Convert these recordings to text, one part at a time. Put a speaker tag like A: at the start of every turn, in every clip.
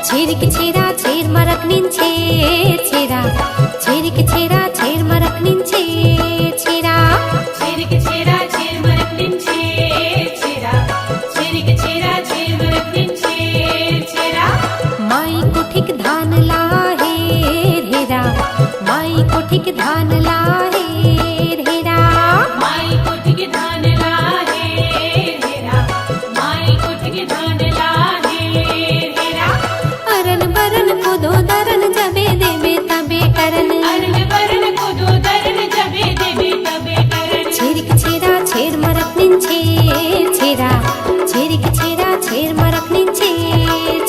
A: చేరికి చేరా చేర్మరక్ నించే చేరా చేరికి చేరా చేర్మరక్ నించే చేరా
B: చేరికి చేరా చేర్మరక్ నించే చేరా చేరికి చేరా చేర్మరక్ నించే చేరా
A: माई को ठीक धान लाहे हेरा माई को ठीक धान लाहे हेरा
B: माई कोठी के धान लाहे हेरा माई कोठी के धान लाहे हेरा
A: अरन बरन को दो दरन जबे देबे तबे करन
B: अरन बरन को दो दरन जबे देबे तबे करन
A: చేరిక చేరా చేర్మరక్ నించే చేరా చేరిక చేరా చేర్మరక్ నించే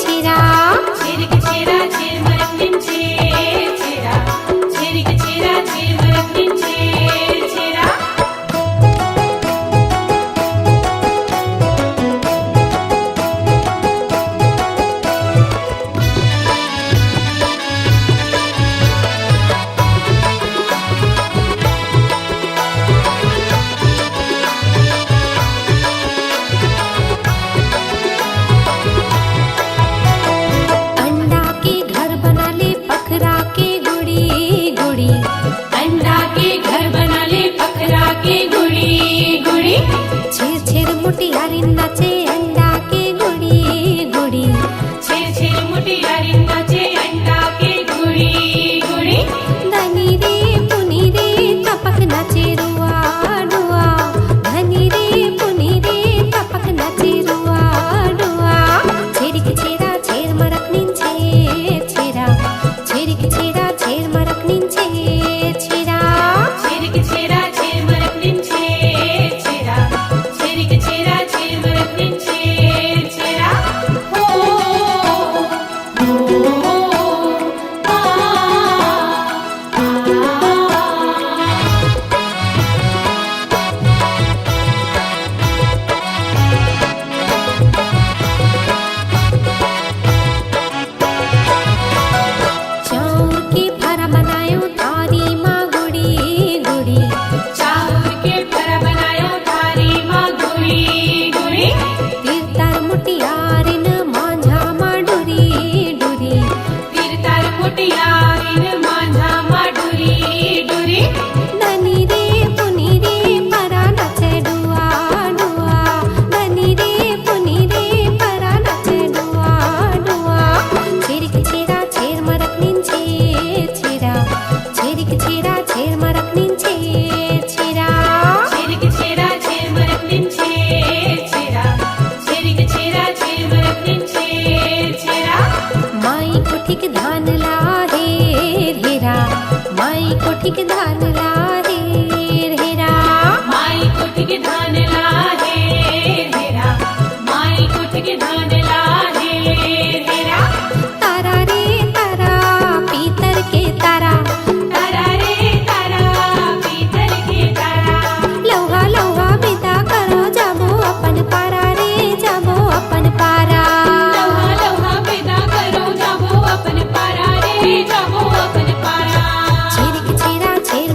A: చేరా
B: చేరికి చేరా చేర్మరక్ నించే చేరా చేరికి చేరా చేర్మరక్ నించే చేరా
A: अंडा के घर बना ले पखरा के गुड़ी गुड़ी
B: अंडा के घर बना ले पखरा के गुड़ी गुड़ी
A: छेर छेर मुटियारी नाचे अंडा के गुड़ी गुड़ी
B: छेर छेर मुटियारी नाचे अंडा के गुड़ी गुड़ी
A: धनी रे पुनी रे तपक नाचे रुआ रुआ धनी रे पुनी रे तपक नाचे रुआ रुआ छेरिक छेरा छेर मरक निंचे छेरा छेरिक छेरा छेर मरक निंचे छेरा
B: छेरिक छेरा छेर मरक निंचे छेरा छेरिक छेरा छेर मरक निंचे छेरा हो आ
A: चाउर के फरा बनायो थारी माँ गुड़ी गुड़ी
B: चाउर के फरा बनायो थारी माँ गुड़ी गुड़ी
A: तीर तार मुटियारिन मांझा माँ डुरी डुरी
B: तीर तार मुटियारिन मांझा माँ डुरी डुरी
A: धनी रे पुनी रे परा नचे डुआ डुआ धनी रे पुनी रे परा नचे डुआ डुआ छेरिक छेरा छेर मरक निंचे छेरा छेरिक छेरा छेर मरक निंचे छेरा
B: छेरिक छेरा छेर मरक निंचे छेरा छेरिक छेरा छेर मरक निंचे छेरा
A: माई को ठीक धान लाहे हेरा माई को ठीक धान लाहे हेरा
B: माई कोठी के धान लाहे हेरा माई कोठी के धान लाहे हेरा
A: तारा रे तारा पीतर के तारा
B: तारा रे तारा पीतल के तारा
A: लौहा लौहा बिदा करो जाबो अपन पारा रे जाबो अपन पारा
B: लौहा लौहा पैदा करो जाबो अपन पारा रे जाबो अपन पारा
A: छेरिक छेरा छेर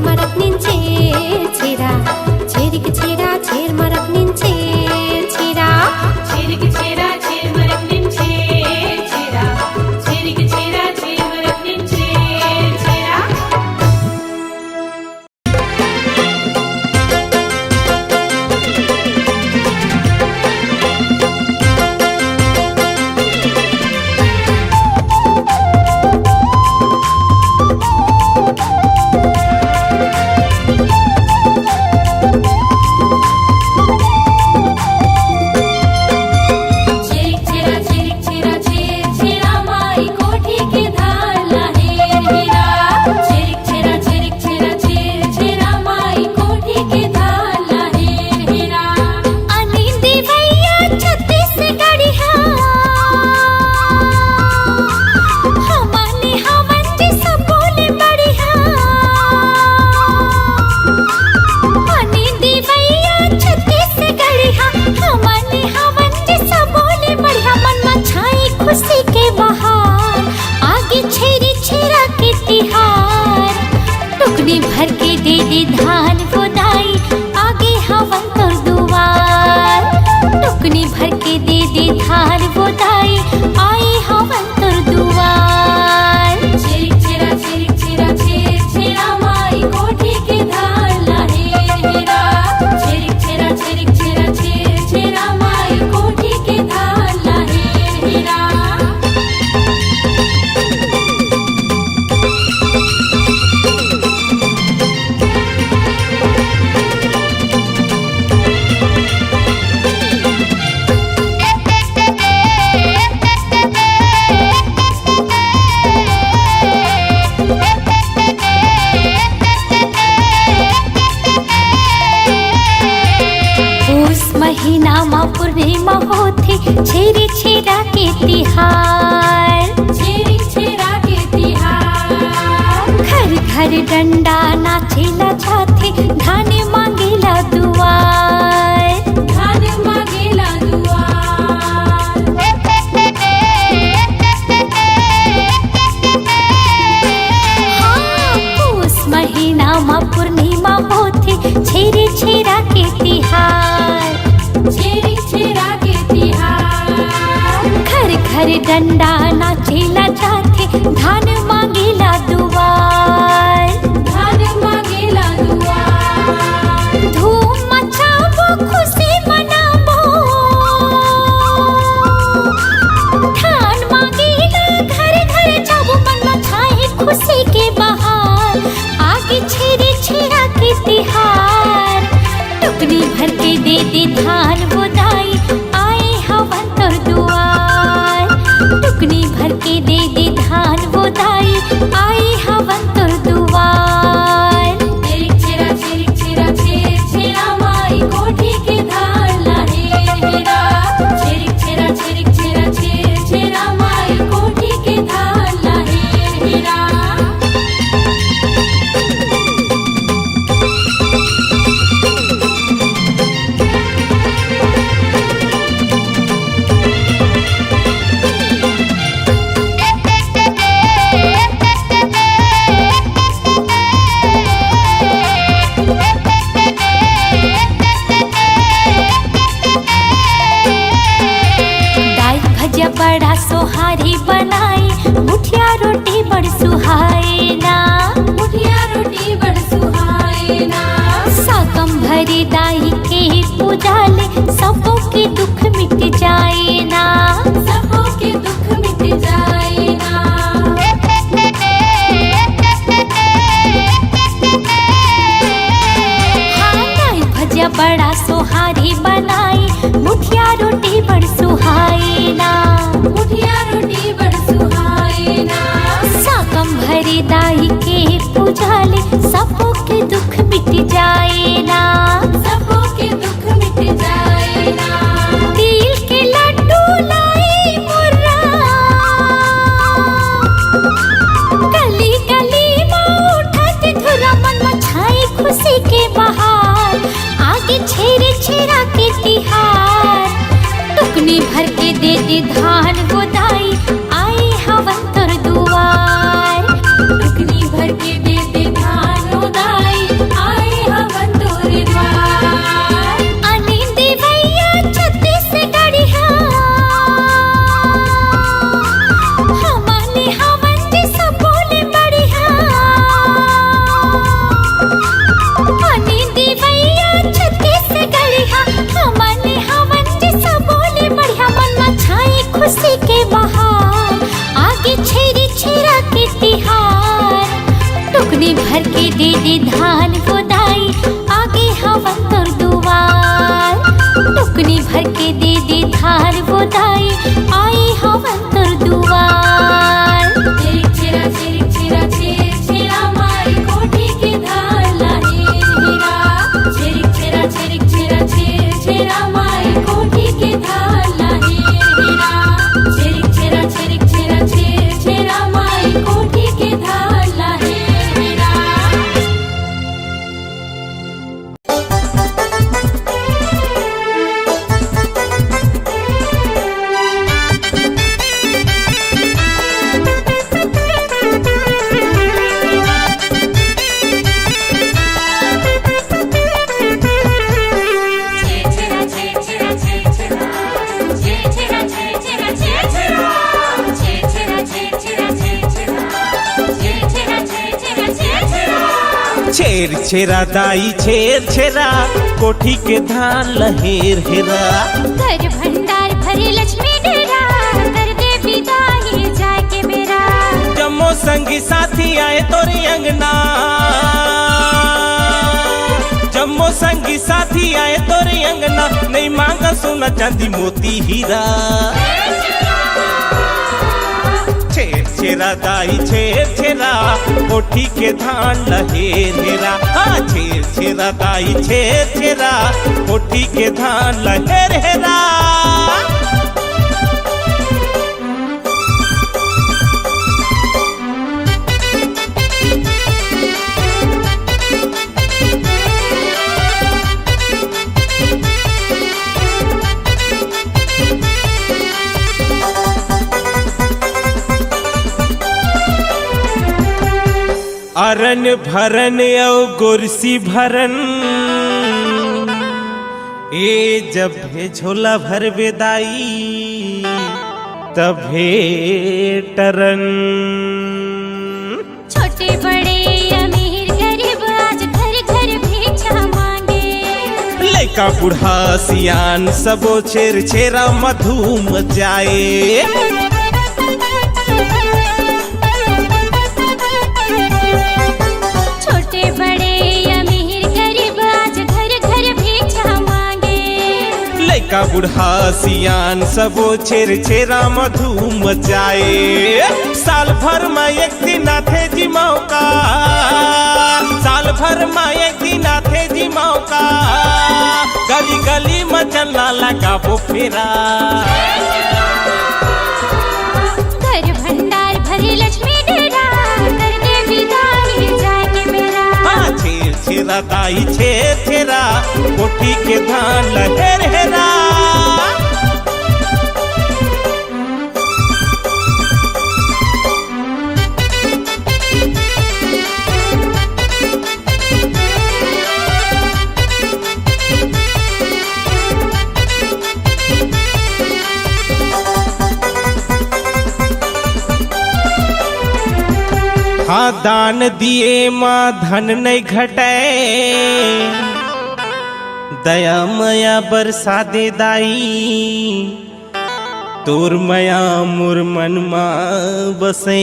A: महीना मा पूर्णिमा होथे छेरी छेरा के तिहार।
B: छेरी छेरा के तिहार।
A: घर घर डंडा नाचेला जाथे धान मांगेला दुआर।
B: धान मांगेला दुआर।
A: हाँ, पूस महीना मा पूर्णिमा होथे छेरी छेरा के तिहार।
B: छेरी छेरा के तिहार।
A: घर घर डंडा नाचेला जाथे धान मांगेला दुआर।
B: धान मांगेला दुआर।
A: धूम मचाबो खुशी मनाबो धान मांगेला घर घर जाबो मन मचाए खुशी के बहार। आगे छेरी छेरा के तिहार टुकनी भर के दे दे धान बोदाई आए हवन तोर दुआर। टुकनी भर के दे दे धान बोदाई आए हवन तोर दुआर।
B: छेरिक छेरा छेरिक छेरा छेर छेरा माई कोठी के धान लाहे हेरा। छेरिक छेरा छेरिक छेरा छेर छेरा माई कोठी के धान लाहे हेरा।
A: दाल भजिया बड़ा सोहारी बनाई मुठिया रोटी बड़ सुहाए ना।
B: मुठिया रोटी बड़ सुहाए ना।
A: साकम भरी दाई के पूजा ले सबों के दुख मिट जाए ना।
B: सबों के दुख मिट जाए ना।
A: हाँ, दाल भजिया बड़ा सोहारी बनाई मुठिया रोटी बड़ सुहाए ना।
B: मुठिया रोटी बड़ सुहाए ना।
A: साकम भरी दाई के पूजा ले सबों के दुख मिट जाए ना।
B: सबों के दुख मिट जाए ना।
A: तिल के लड्डू लाई मुर्रा गली गली में उठत धुरा मन मचाई खुशी के बहार। आगे छेरे छेरा के तिहार टुकनी भर के दे दे धान गोदाई आए हवन तोर दुआर।
B: टुकनी भर के दे दे धान उदाई आए हवन तोर द्वार।
A: अनी देवैया छत्तीसगढ़िया हमने हवन जे सब बोले बढ़िया। अनी देवैया छत्तीसगढ़िया हमने हवन जे सब बोले बढ़िया। मन मचाए खुशी के बहार आगे छेरी छेरा के तिहार टुकनी भर के दे दे धान गोदाई आगे हवन तोर दुआर। टुकनी भर के दे दे धान गोदाई आए हवन तोर दुआर।
B: छेरिक छेरा छेरिक छेरा छेर छेरा माई कोठी के धान लाहे हेरा। छेरिक छेरा छेरिक छेरा छेर छेरा माई कोठी के धान लाहे हेरा। छेरिक छेरा छेरिक छेरा छेर छेरा माई कोठी के धान लाहे हेरा।
C: छेर छेरा दाई छेर छेरा कोठी के धान लहेर हेरा।
A: घर भंडार भरे लक्ष्मी डेरा कर दे विदाई जाए के मेरा।
C: जम्मो संगी साथी आए तोरी अंगना। जम्मो संगी साथी आए तोरी अंगना नहीं मांगा सोना चांदी मोती हीरा। छेर छेरा दाई छेर छेरा कोठी के धान लहेर हेरा। हाँ छेर छेरा दाई छेर छेरा कोठी के धान लहेर हेरा। अरन भरन औ गुरसी भरन ए जब भे झोला भर बेदाई तभे टरन।
A: छोटे बड़े अमीर गरीब आज घर घर भिक्षा मांगे।
C: लइका बूढ़ा सियान सबो छेर छेरा मधुम जाए। लइका बूढ़ा सियान सबो छेर छेरा मधुम जाए। साल भर में एक दिन आथे जी मौका, साल भर में एक दिन आथे जी मौका। गली गली में चलना लगाबो फेरा।
A: घर भंडार भरी लक्ष्मी डेरा कर दे विदाई जाके मेरा।
C: हाँ छेर छेरा दाई छेर छेरा कोठी के धान लहेर हेरा। हाँ दान दिए माँ धन नहीं घटे, दया मया बरसा दे दाई। तोर मया मोर मन माँ बसे।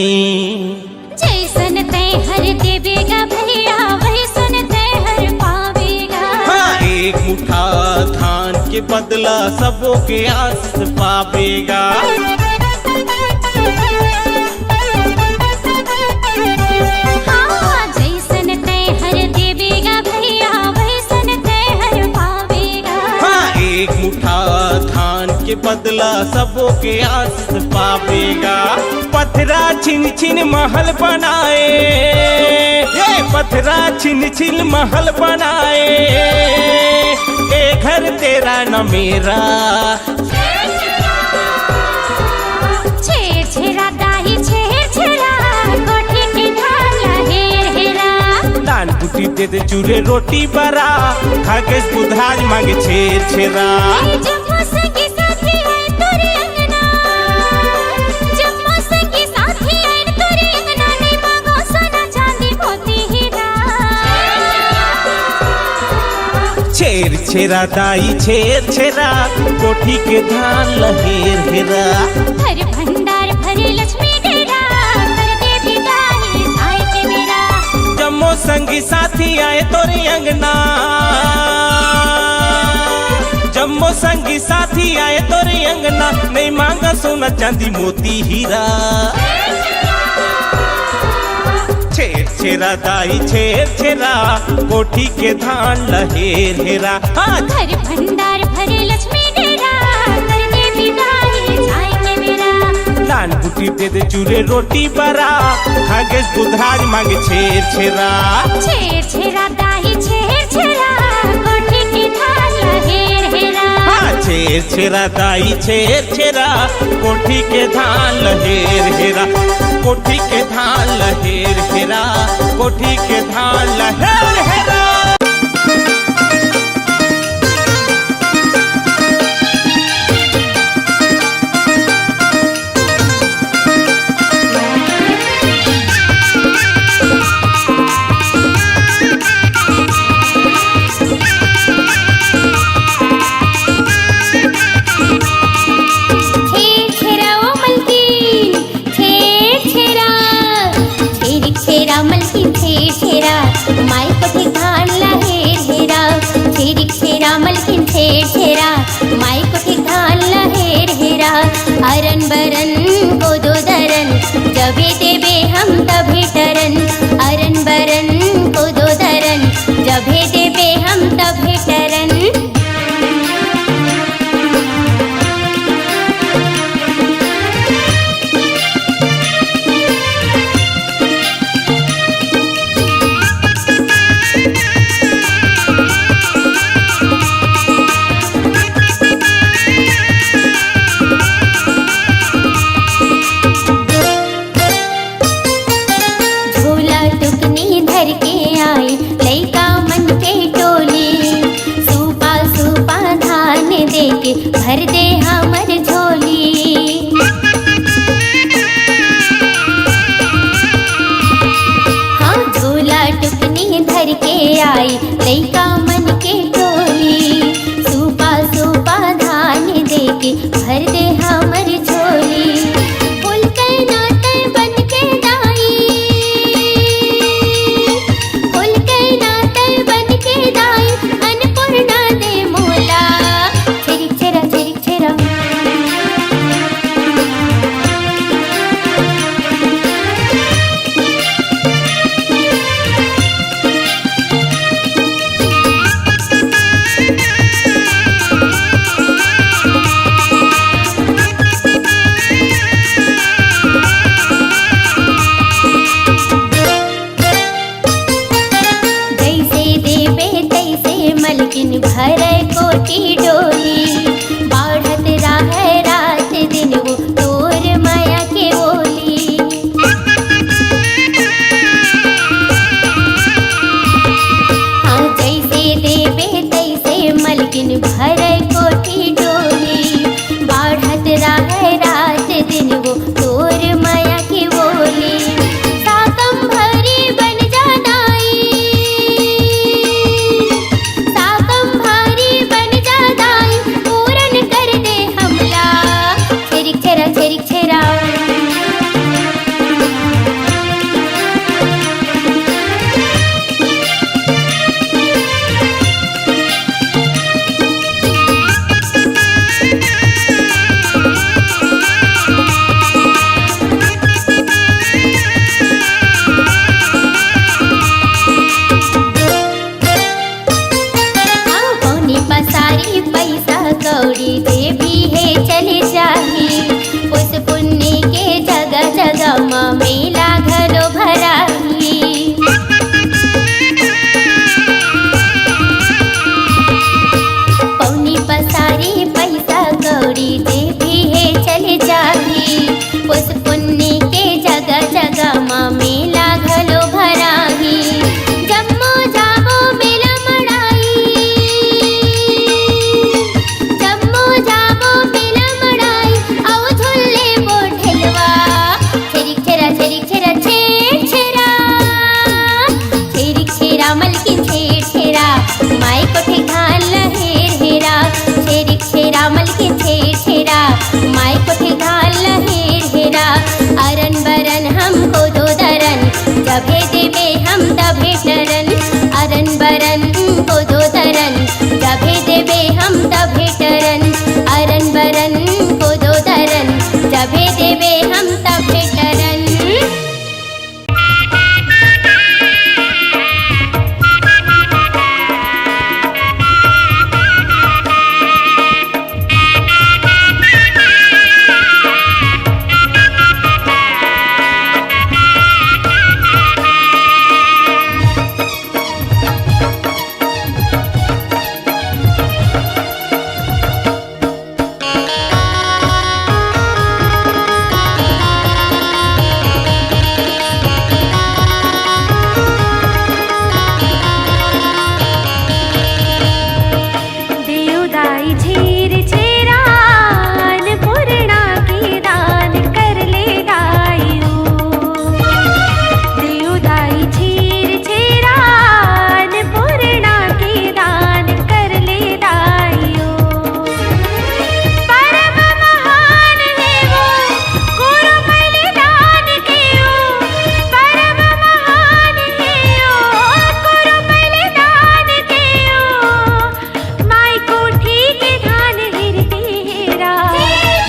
A: जैसन तै हर देवेगा भैया वैसन तै हर पावेगा।
C: हाँ एक मुठा धान के बदला सबों के आस पावेगा। एक मुठा धान के बदला सबों के आस पावेगा। पथरा छिन छिन महल बनाए, ये पथरा छिन छिन महल बनाए। ए घर तेरा न मेरा।
A: छेर छेरा दाई छेर छेरा कोठी के धान लहेर हेरा।
C: दान बूटी दे दे चूल्हे रोटी बरा खाके बुधाज मांगे छेर छेरा।
A: जब मौसंगी साथी आए तोरे अंगना, जब मौसंगी साथी आए तोरे अंगना। नहीं मांगो सोना चांदी मोती हीरा।
C: छेर छेरा दाई छेर छेरा कोठी के धान लहेर हेरा।
A: घर भंडार भरे लक्ष्मी डेरा कर दे विदाई जाके मेरा।
C: जम्मो संगी साथी आए तोरे अंगना, जम्मो संगी साथी आए तोरे अंगना। नहीं मांगा सोना चांदी मोती हीरा। छेर छेरा दाई छेर छेरा कोठी के धान लहेर हेरा। हाँ
A: घर भंडार भरे लक्ष्मी डेरा कर दे विदाई जाके मेरा।
C: दान बूटी दे दे चूल्हे रोटी बरा खाके बुधाज मांगे छेर छेरा।
A: छेर छेरा दाई छेर छेरा कोठी के धान लहेर हेरा।
C: हाँ छेर छेरा दाई छेर छेरा कोठी के धान लहेर हेरा। कोठी के धान लहेर हेरा, कोठी के धान लहेर हेरा।
A: अरन बरन को दो दरन जबे
D: पसारी पैसा कौड़ी दे भी है चले जाही। उस पुण्य के जगह जगह माँ मेला घरो भराही। पौनी पसारी पैसा कौड़ी दे भी है चले जाही। उस पुण्य के जगह जगह माँ मेला घरो भराही। जम्मो जामो मेला मड़ाई, जम्मो जामो मेला मड़ाई, आओ झूले बोढ़लवा। छेरिक छेरा छेरिक छेरा छेर छेरा, छेरिक छेरा मलकिन छेर छेरा, माई को ठेकान लहेर हेरा। छेरिक छेरा मलकिन छेर छेरा, माई को ठेकान लहेर हेरा। अरन बरन हमको दो दरन, जभे देवे हम तभे टरन। अरन बरन को दो दरन, जभे देवे हम तभे टरन। अरन बरन को दो दरन, जभे देवे हम तभे टरन।
A: देवदाई झीर छेरान पूर्णा के दान कर ले गायो। देवदाई झीर छेरान पूर्णा के दान कर ले गायो। परम महान है वो गुरु बलिदान कियो। परम महान है वो गुरु बलिदान कियो। माई कोठी के धान हिरती हेरा।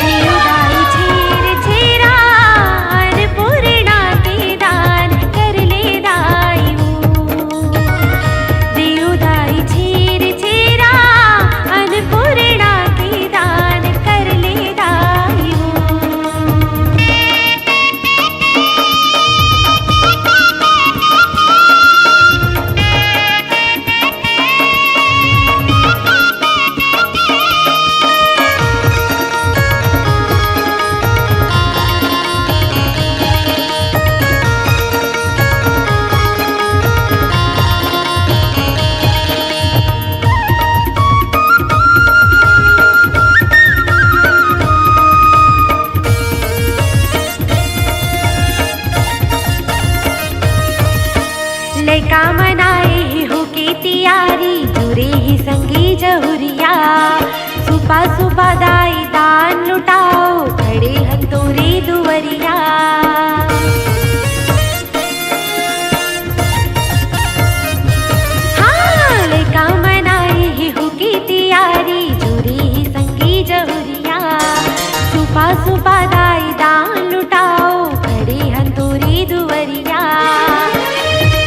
A: देवदाई झीर छेरान पूर्णा के दान कर ले दायो। देवदाई झीर छेरान पूर्णा के दान कर ले दायो। लैका मनाए ही हो की तैयारी, जुरे ही संगी जहुरिया। सुबह सुबह दाई दान लुटाओ, खड़े हंतोरी दुवरिया। हाँ, लैका मनाए ही हो की तैयारी, जुरे ही संगी जहुरिया। सुबह सुबह दाई दान लुटाओ, खड़े हंतोरी दुवरिया।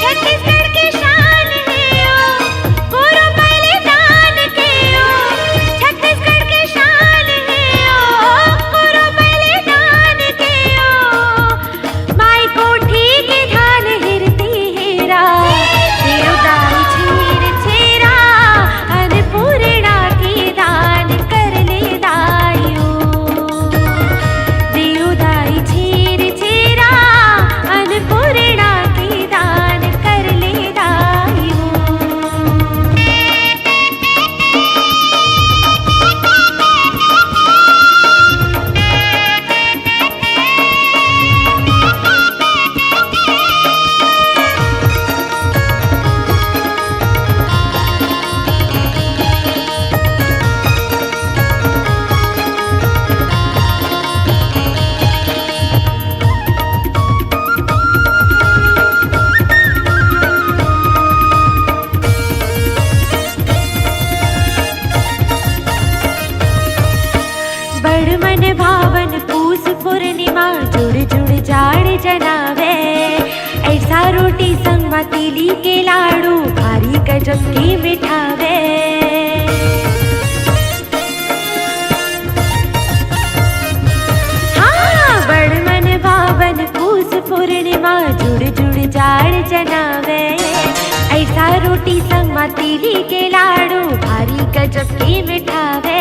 A: छत्तीसगढ़ की शान है ओ गुरु बलिदान के ओ। छत्तीसगढ़ की शान है ओ गुरु बलिदान के ओ। माई कोठी के धान हिरती हेरा। देवदाई झीर छेरा अन्नपूर्णा के दान कर ले दायो। देवदाई झीर छेरा अन्नपूर्णा के दान कर ले दायो। बड़ मन भावन पूस पूर्णिमा, जुड़ जुड़ जाड़ जनावे। ऐसा रोटी संग मतीली के लाड़ू, भारी गजब की मिठावे। तिली के लाडू भारी गजब की मिठावे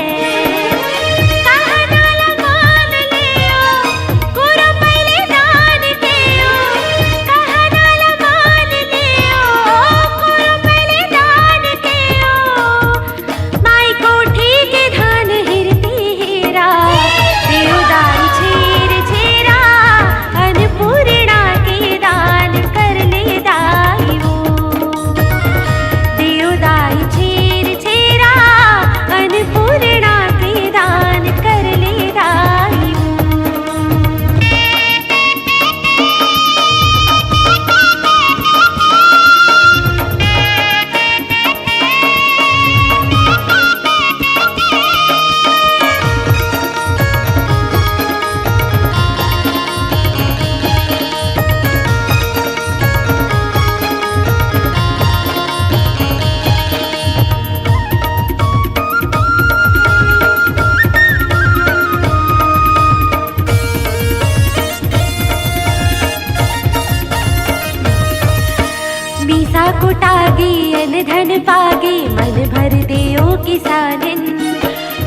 A: कुटागी अन धन पागी मन भर दियो किसानिन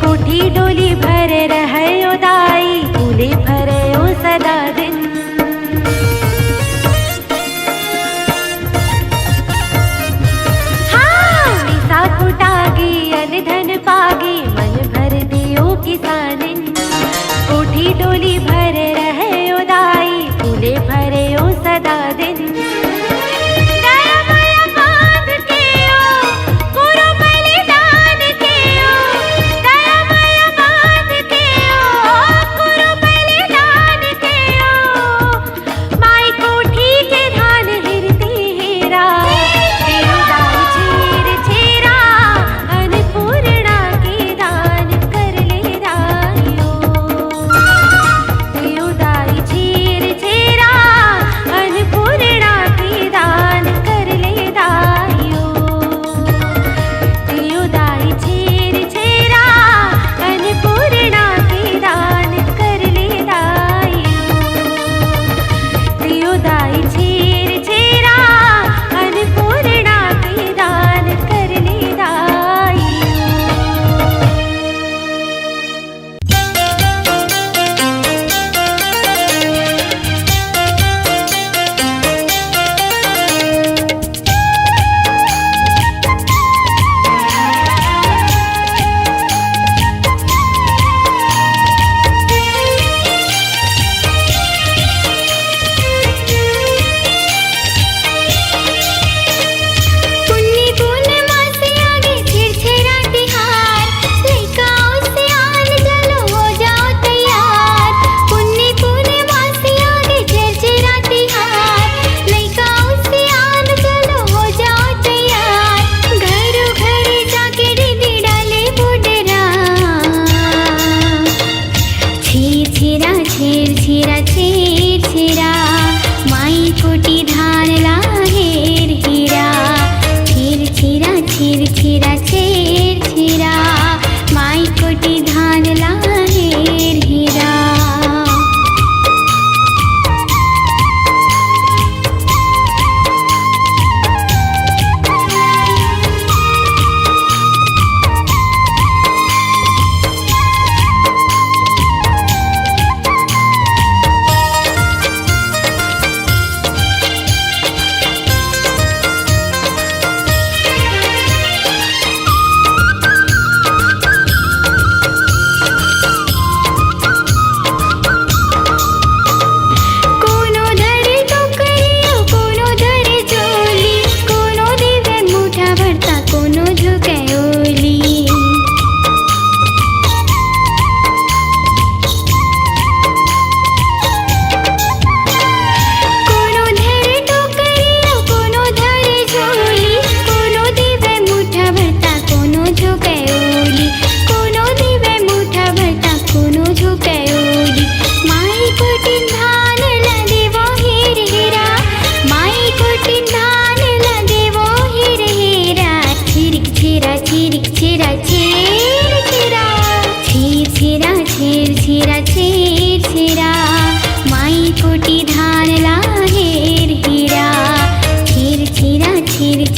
A: कोठी डोली भर रहयो दाई फूले भरयो सदा दिन हाँ मीसा कुटागी अन धन पागी मन भर दियो किसानिन कोठी डोली भर रहयो दाई फूले भरयो सदा दिन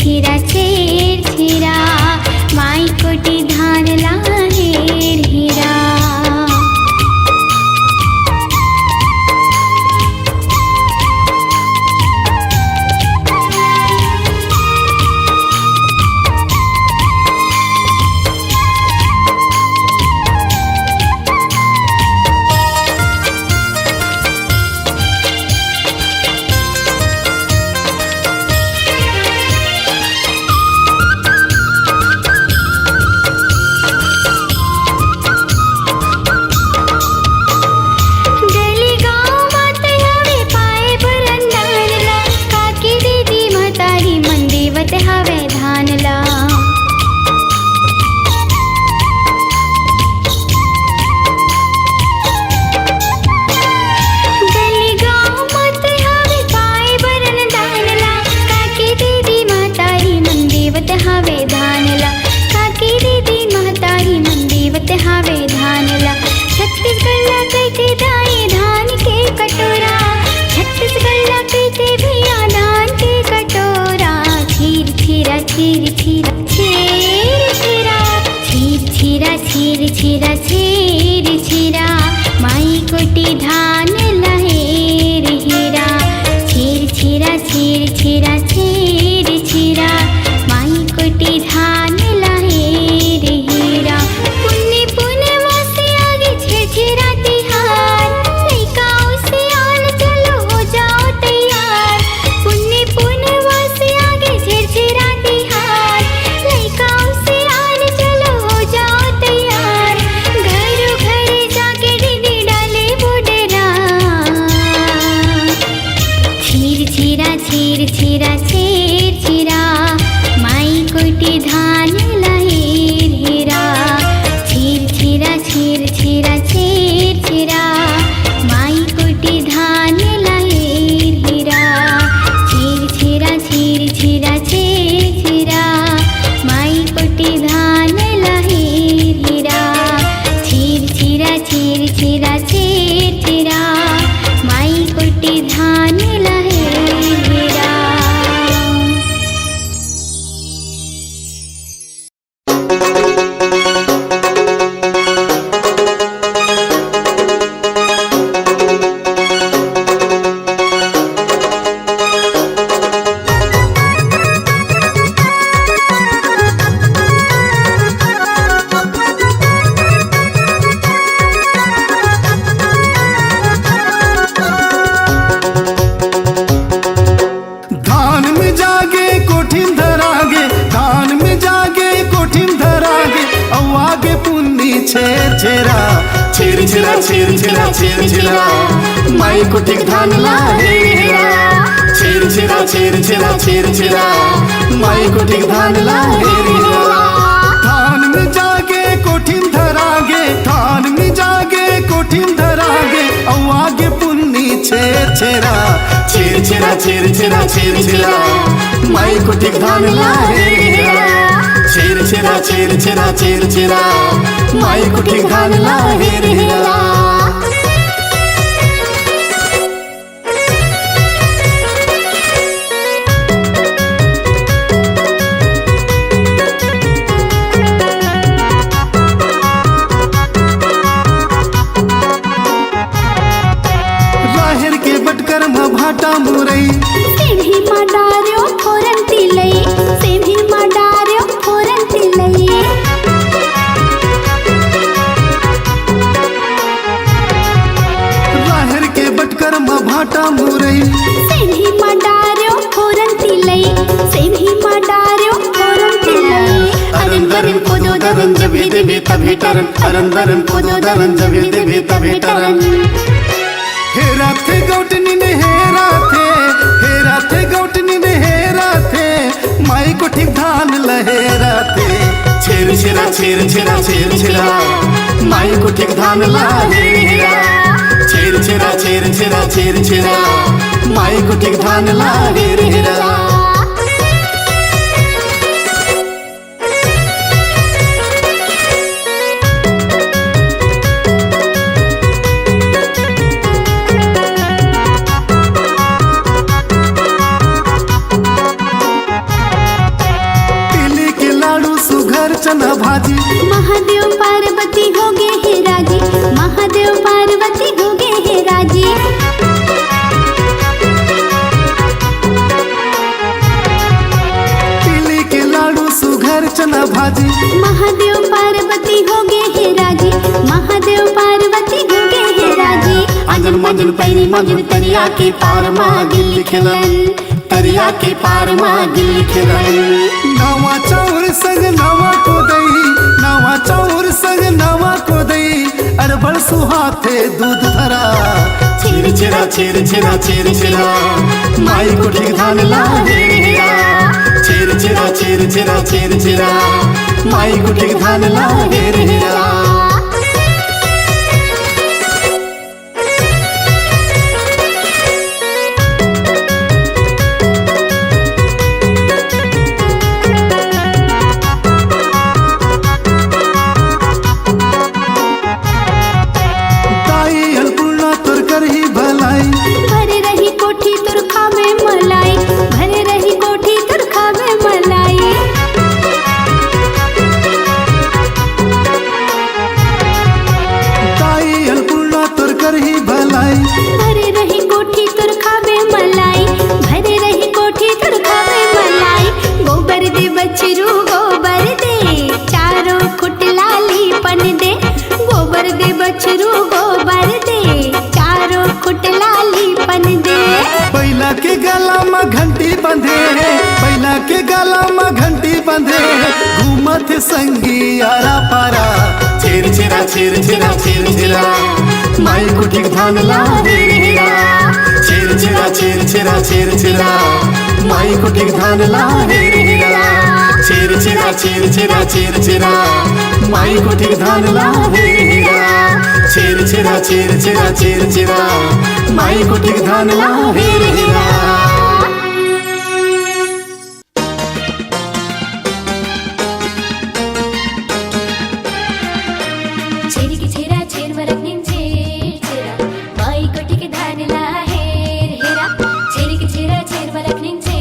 D: छिरा छेर छिरा छेर छेरा छेर छेरा माई कोटी धान लहेर हेरा छेर छेरा छेर छेरा छेर छेरा माई कोटी धान लहेर हेरा पुण्य पुण्य वासे आगे छेर छेरा तिहार लइका उसे आल चलो हो जाओ तैयार पुण्य पुण्य वासे आगे छेर छेरा तिहार लइका उसे आल चलो हो जाओ तैयार घरों घर जाके दीदी डाले बुडरा छीर छीरा छीर छीरा छेर छीरा माई कोटी धान लहेर हेरा छीर छीरा छीर छीरा छेर छीरा माई कोटी धान लहेर हेरा छीर छीरा छीर छीरा छेर छीरा माई कोटी धान लहेर हेरा छीर छीरा छीर छीरा छेर छीरा माई कोटी धान लहेर हेरा।
E: धान में जागे कोठिन धरागे धान में जागे कोठिन धरागे औ आगे पुन्नी छेर छेरा छेर छेरा छेर छेरा छेर छेरा माई कोठिक धान लहेरा छेर छेरा छेर छेरा छेर छेरा माई कोठिक धान लहेरा धान में जागे कोठिन धरागे धान में जागे कोठिन धरागे औ आगे पुन्नी छेर छेरा छेर छेरा छेर छेरा छेर छेरा माई कोठिक धान लहेरा छेर छेरा छेर छेरा छेर छेरा माई कोठिक धान लहेरा। राहेर के बटकर म भाटा मुरई
A: सेभी माडार्यो फोरन तिलई सेभी माडार्यो फोरन तिलई
E: राहेर के बटकर म भाटा मुरई
A: सेभी माडार्यो फोरन तिलई सेभी माडार्यो फोरन तिलई
E: अरन दरन कोदो दरन जबे देबे तबे टरन अरन दरन कोदो दरन जबे देबे तबे टरन हेरा थे गौटनी ने हेरा थे गौटनी ने हेरा थे माई कोठिक धान लहेरा थे छेर छेरा छेर छेरा छेर छेरा माई कोठिक धान लहेरा छेर छेरा छेर छेरा छेर छेरा माई कोठिक धान लहेरा। चना भाजी
A: महादेव पार्वती हो गे हे राजी महादेव पार्वती हो गे हे राजी
E: तिली के लाडू सुघर चना भाजी
A: महादेव पार्वती हो गे हे राजी महादेव पार्वती हो गे हे राजी
E: अंजन मंजन पैनी मंजन तरिया के पार माँ गिल खिलन तरिया के पार माँ गिल खिलन नवा चाउर संग नवा को दई नवा चाउर संग नवा को दई अरबड़ सुहाथे दूध धरा छेर छेरा छेर छेरा छेर छेरा माई कोठिक धान लहेरा छेर छेरा छेर छेरा छेर छेरा माई कोठिक धान लहेरा।
A: भरे रही कोठी तुरखा में मलाई भरे रही कोठी तुरखा में मलाई
E: छेर छेरा छेर छेरा माई कोठीक धान लाहे हेरा छेर छेरा छेर छेरा छेर छेरा माई कोठीक धान लाहे हेरा छेर छेरा छेर छेरा छेर छेरा माई कोठीक धान लाहे हेरा छेर छेरा छेर छेरा छेर छेरा माई कोठीक धान लाहे हेरा
B: చెరికి చెరా చేర్ వరకు నించే చెరా మాయి కొట్టికి ధానిలా హేర్ హేరా చెరికి చెరా చేర్ వరకు నించే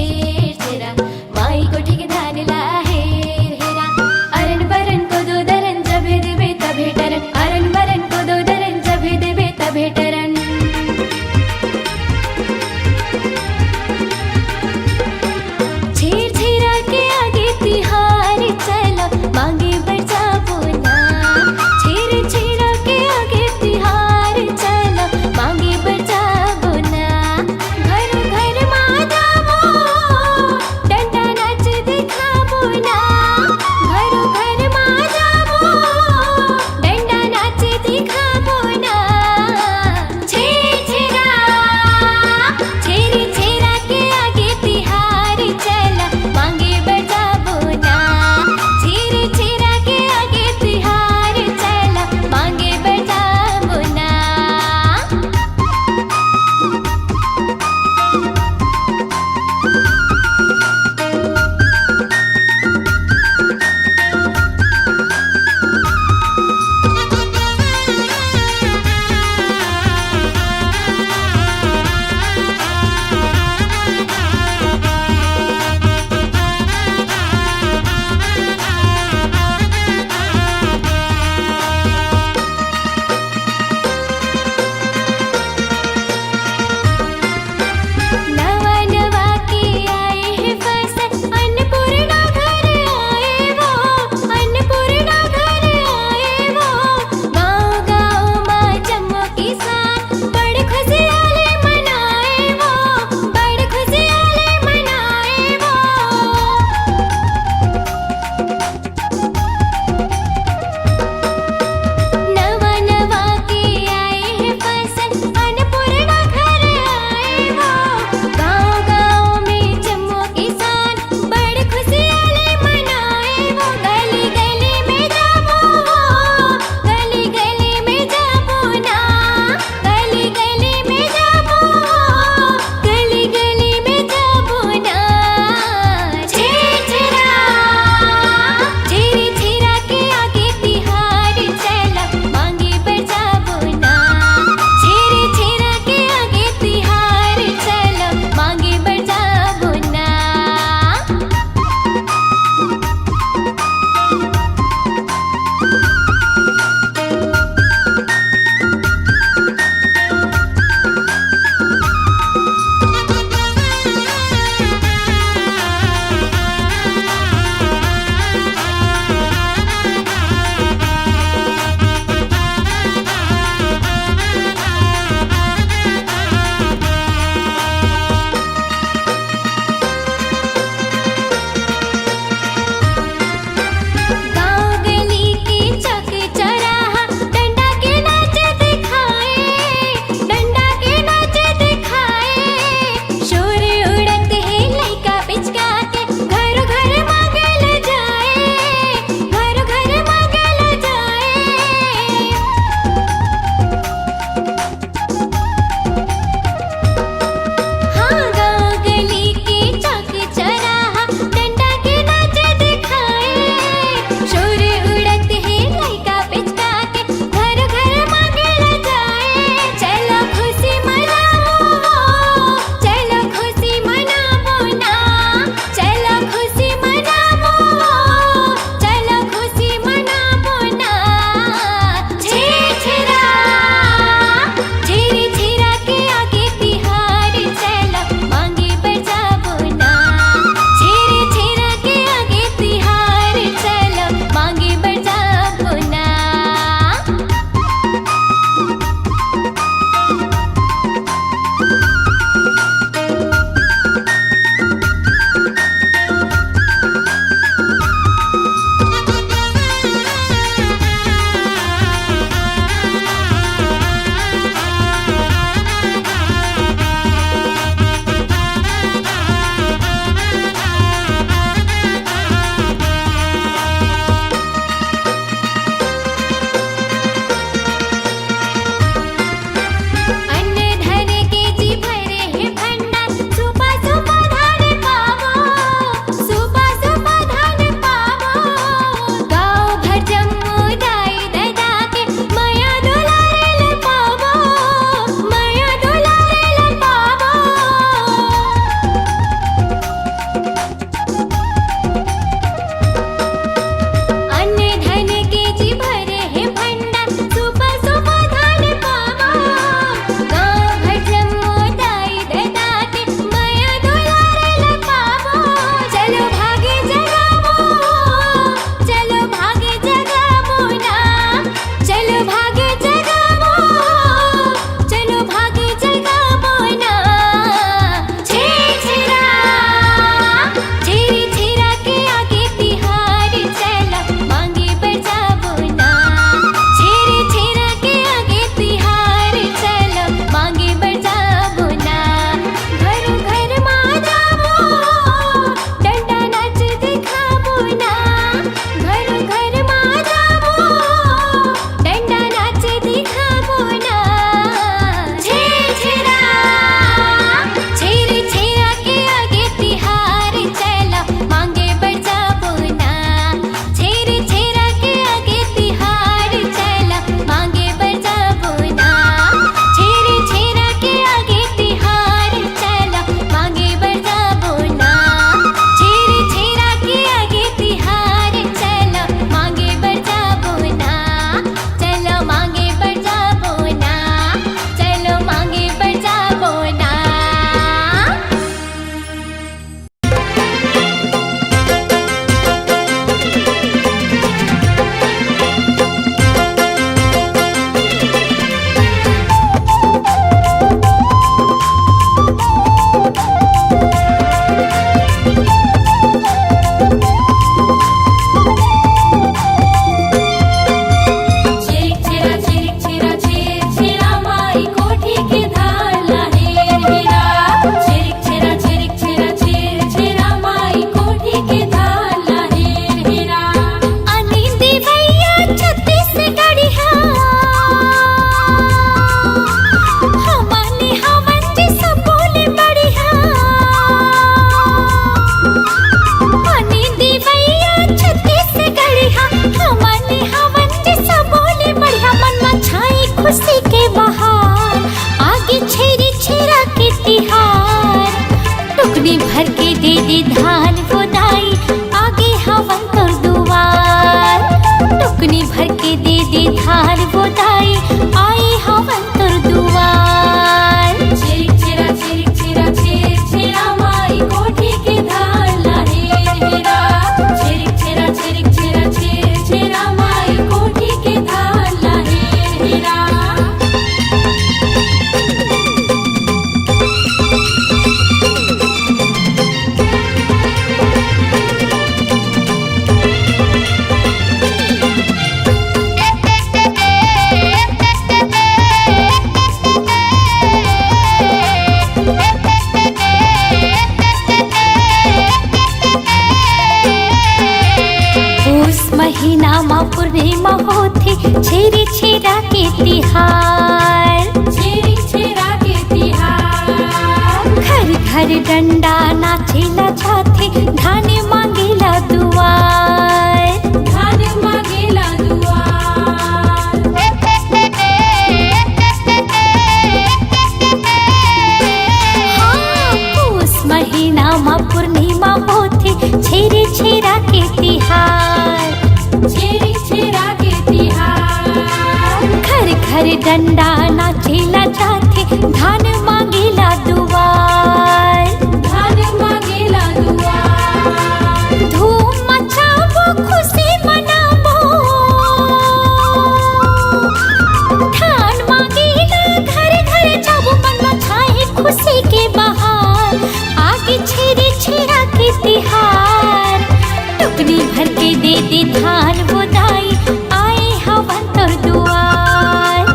B: చెరా మాయి కొట్టికి ధానిలా హేర్ హేరా అరన్ బరన్ को दो दरन जबे देबे तबे टरन अरन बरन को दो दरन जबे देबे तबे टरन छेर छेरा के आगे तिहार चला मांगे बजा बोला छेर छेरा के
D: डंडा नाचेला छाथे धान मांगेला दुआर
B: धान मागेला दुआर
D: हाँ, पूस महीना मा पूर्णिमा होथे छेरे छेरा के तिहार
B: छेरी छेरा के तिहार
D: घर घर डंडा नाचेला जाथे धान मांगेला दुआर
B: धान मागेला दुआर
D: धूम मचाबो खुशी मनाबो धान मांगेला घर घर जाबो मन मचाए खुशी के बहार आगे छेरे छेरा के तिहार टुकनी भर के दे दे धान बोदाई आए हवन तोर दुआर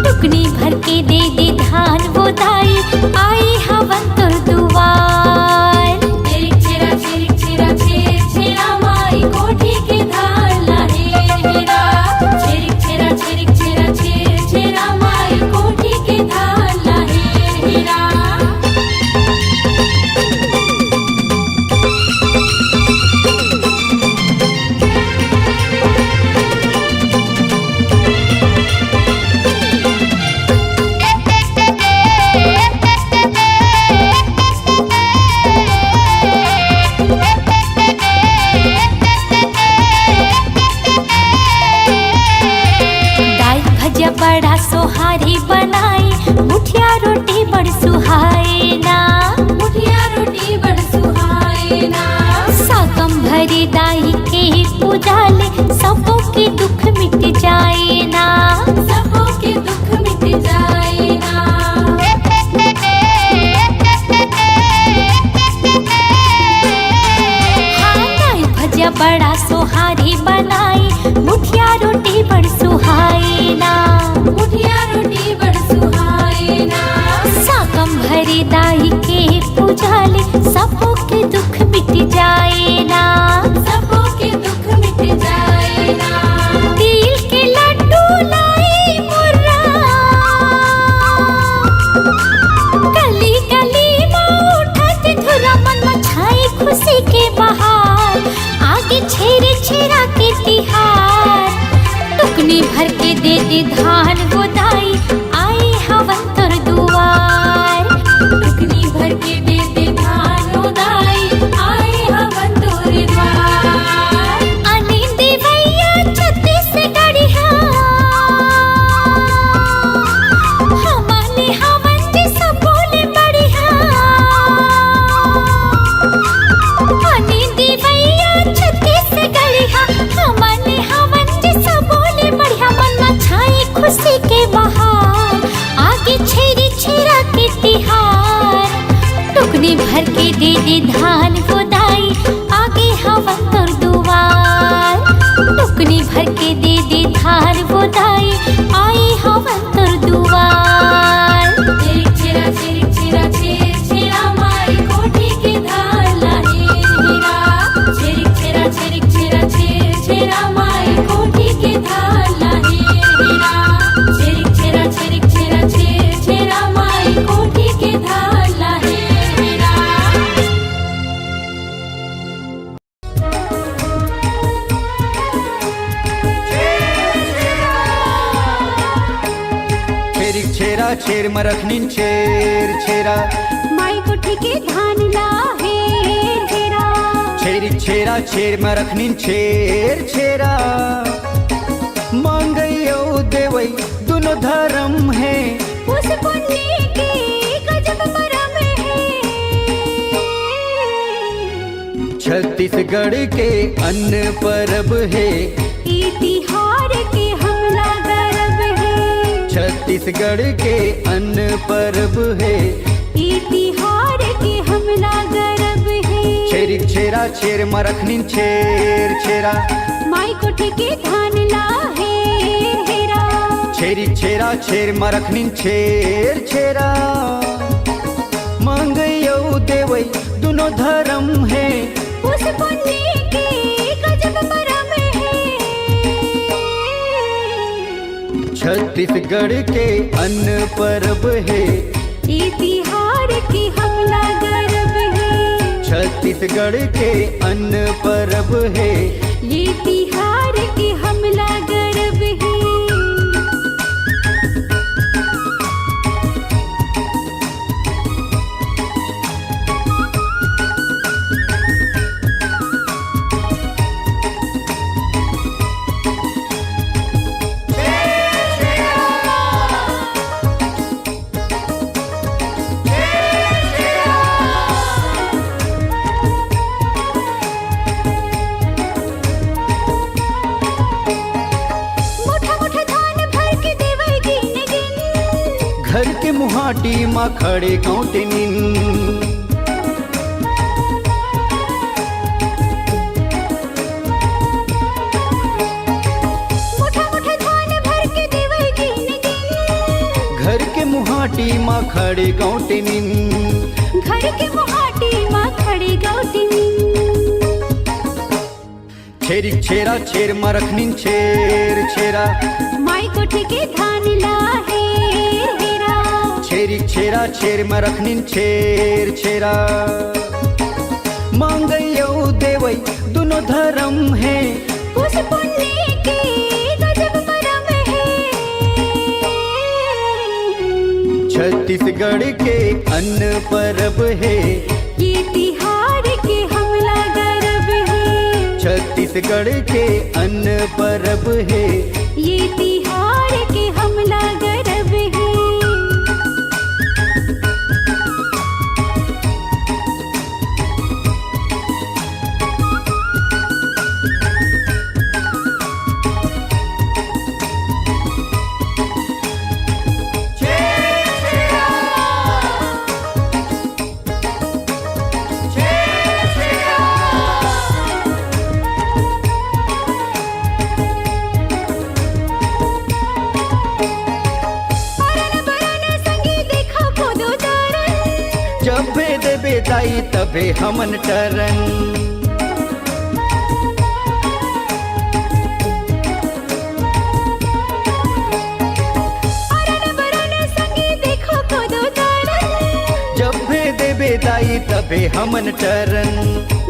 D: टुकनी भर के दे दे धान बोदाई आए हवन तोर दुआर
B: छिरिक छिरा छिरिक छिरा छेर छेरा माई कोठी के धान लाहे हेरा छिरिक छिरा छिरिक छिरा छेर छेरा माई कोठी के धान लाहे हेरा
D: दाई भजिया बड़ा सोहारी बनाई मुठिया रोटी बड़ सुहाए ना
B: मुठिया रोटी बड़ सुहाए ना
D: साकम भरी दाई के पूजा ले सबों के दुख मिट जाए ना
B: सबों के दुख मिट जाए ना
D: हाँ दाई भजिया बड़ा सोहारी बनाई मुठिया रोटी बड़ सुहाए ना
B: मुठिया रोटी बड़ सुहाए ना
D: साकम भरी दाई के पूजा ले सबों के दुख मिट जाए ना
B: सबों के दुख मिट जाए ना
D: तिल के लड्डू लाई मुर्रा गली गली में उठत धुरा मन मचाए खुशी के बहार आगे छेरे छेरा के तिहार टुकनी भर के दे दे धान गोदाई आए हवन तोर दुआर
B: टुकनी भर के दे दे धान उदाई आए हवन तोर द्वार
D: अनी देवैया छत्तीसगढ़िया हमारे हवन जी सब बोले बढ़िया अनी देवैया छत्तीसगढ़िया हमारे हवन जी सब बोले बढ़िया मन मचाए खुशी के बहार आगे छेरी छेरा के तिहार टुकनी भर के दे दे धान गोदाई आगे हवन तोर दुआर टुकनी भर के दे दे धान गोदाई आए हवन तोर दुआर
B: छिरिक छिरा छिरिक छिरा छेर छेरा माई कोठी के धान लाहे हेरा छिरिक छिरा छिरिक छिरा छेर छेरा माई कोठी के धान लाहे हेरा छिरिक छिरा छिरिक छिरा छेर छेरा माई कोठी के धान लाहे हेरा
F: छेरिक छेरा छेर मरखनीन छेर छेरा
A: माई कोठी के धान लाहे हेरा
F: छेरिक छेरा छेर मरखनीन छेर छेरा मांगयो देवई दोनों धर्म है
A: उस पुण्य के गजब मरम है
F: छत्तीसगढ़ के अन्न परब है
A: ई तिहार के हमला गर्व है
F: छत्तीसगढ़ के अन्न परब है
A: ई तिहार के हमला गर्व है
F: छेरिक छेरा छेर मरखनीन छेर छेरा
A: माई कोठी के धान लाहे हेरा
F: छेरिक छेरा छेर मरखनीन छेर छेरा मांगयो देवई दोनों धर्म है
A: उस पुण्य के गजब मरम है
F: छत्तीसगढ़ के अन्न परब है
A: ई तिहार के हमला गर्व
F: छत्तीसगढ़ के अन्न परब है।
B: ये तिहार के हमला गर्व है।
F: घर के मुहाटी माँ खड़े कौटनिन। घर के मुहाटी माँ खड़े कौटनिन।
B: घर के मुहाटी माँ खड़े गौटिनी।
F: छेरी छेरा छेर मरखनिन छेर छेरा।
B: माई कोठी के धान ला हेर हेरा।
F: छेरी छेरा छेर मरखनिन छेर छेरा। मांगयो देवई दोनों धर्म है।
B: उस पुण्य के गजब मरम है।
F: छत्तीसगढ़ के अन्न परब है।
B: ये तिहार के हमला गर्व है।
F: छत्तीसगढ़ के अन्न परब है।
B: ये तिहार के हमला गर्व है।
F: जब भेद बेदाई तबे हमन टरन। जब भेद बेदाई तबे हमन टरन।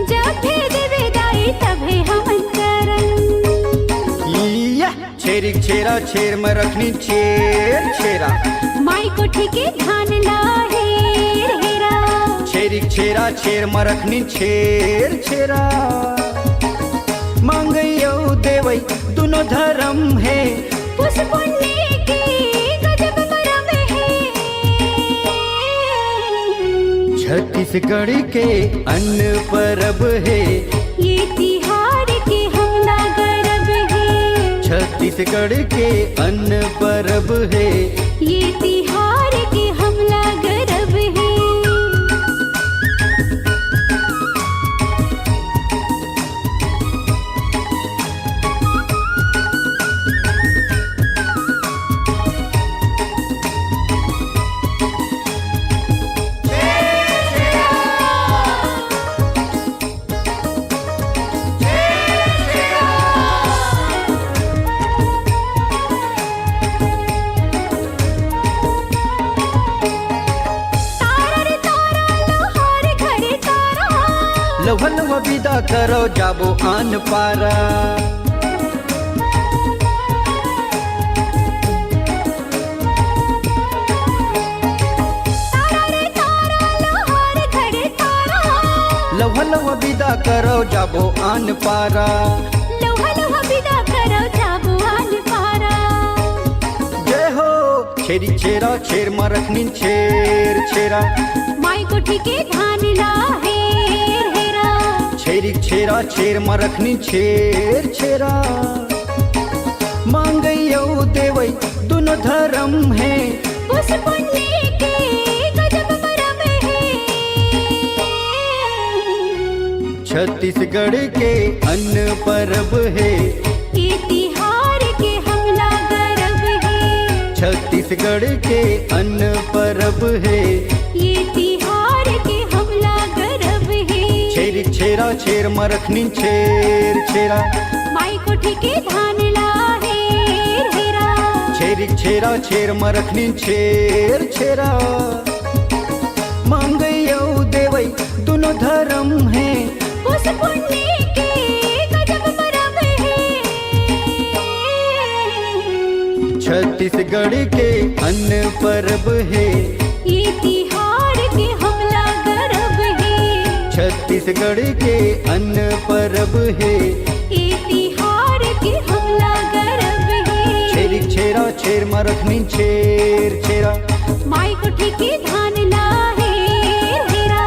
B: जब भेद बेदाई तबे हमन करन।
F: छेरिक छेरा छेर में रखनी छेर छेरा।
B: माई कोठी के धान ला हेर हेरा।
F: छेरिक छेरा छेर में रखनी छेर छेरा। मांगयो देवई दोनों धर्म है।
B: उस पुण्य के गजब मरम है।
F: छत्तीसगढ़ के अन्न परब है।
B: ये तिहार के हमला गर्व है।
F: छत्तीसगढ़ के अन्न परब है।
B: ये तिहार के हमला गर्व है।
F: लवल विदा करो जाबो आन पारा। लवल विदा करो जाबो आन पारा।
B: विदा करो जाबो आन पारा।
F: जय हो छेरी छेरा छेर में रखनी छेर छेरा।
B: माई कोठी के धान ला हेर हेरा।
F: छेरिक छेरा छेर में रखनी छेर छेरा। मांगयो देवई दोनों धर्म है।
B: उस पुण्य के गजब मरम है।
F: छत्तीसगढ़ के अन्न परब है।
B: ये तिहार के हमला गर्व है।
F: छत्तीसगढ़ के अन्न परब है।
B: ये तिहार के हमला गर्व है।
F: छेरिक छेरा छेर में रखनी छेर छेरा।
B: माई कोठी के धान ला हेर हेरा।
F: छेरिक छेरा छेर में रखनी छेर छेरा। मांगयो देवई दोनों धर्म है,
A: उस पुण्य के गजब मरम है।
F: छत्तीसगढ़ के अन्न पर्व है,
A: ये तिहार के हमला गर्व है।
F: छत्तीसगढ़ के अन्न पर्व है।
A: ये तिहार के हमला गर्व है।
F: छेरिक छेरा छेर मरखनी छेर छेरा,
A: माई कोठी के धान लाहे हेरा।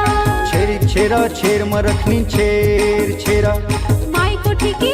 F: छेरिक छेरा छेर मरखनी छेर छेरा,
A: माई कोठी के